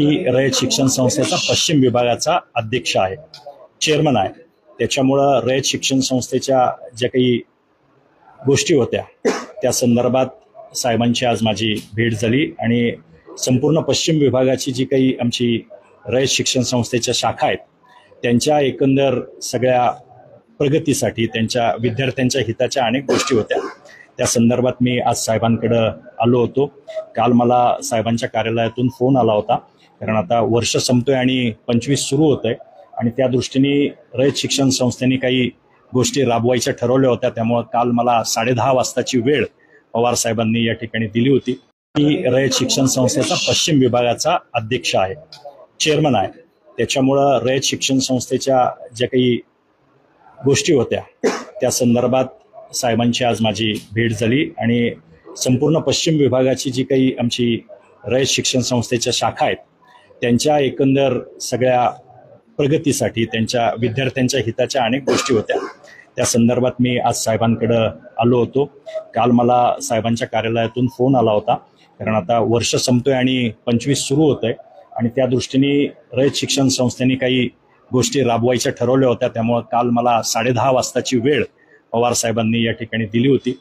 मी रयत शिक्षण संस्थेचा पश्चिम विभागाचा अध्यक्ष आहे, चेअरमन आहे. त्याच्यामुळं रयत शिक्षण संस्थेच्या ज्या काही गोष्टी होत्या त्या संदर्भात साहेबांची आज माझी भेट झाली आणि संपूर्ण पश्चिम विभागाची जी काही आमची रयत शिक्षण संस्थेच्या शाखा आहेत त्यांच्या एकंदर सगळ्या प्रगतीसाठी त्यांच्या विद्यार्थ्यांच्या हिताच्या अनेक गोष्टी होत्या. त्या संदर्भात मी आज साहेबांकडे आलो होतो. काल मला साहेबांच्या कार्यालयातून फोन आला होता, कारण आता वर्ष संपतोय आणि 25 सुरू होतंय आणि त्या दृष्टीने रयत शिक्षण संस्थेने काही गोष्टी राबवायच्या ठरवल्या होत्या. त्यामुळे काल मला 10:30 वाजताची वेळ पवार साहेबांनी या ठिकाणी दिली होती. मी रयत शिक्षण संस्थेचा पश्चिम विभागाचा अध्यक्ष आहे, चेअरमन आहे. त्याच्यामुळं रयत शिक्षण संस्थेच्या ज्या काही गोष्टी होत्या त्या संदर्भात साहेबांची आज माझी भेट झाली आणि संपूर्ण पश्चिम विभागाची जी काही आमची रयत शिक्षण संस्थेच्या शाखा आहेत त्यांच्या एकंदर सगळ्या प्रगतीसाठी त्यांच्या विद्यार्थ्यांच्या हिताच्या अनेक गोष्टी होत्या. त्या संदर्भात मी आज साहेबांकडे आलो होतो. काल मला साहेबांच्या कार्यालयातून फोन आला होता, कारण आता वर्ष संपतोय आणि 25 सुरू होतंय आणि त्या दृष्टीने रयत शिक्षण संस्थेने काही गोष्टी राबवायच्या ठरवल्या होत्या. त्यामुळे काल मला 10:30 वाजताची वेळ पवार साहेबांनी या ठिकाणी दिली होती.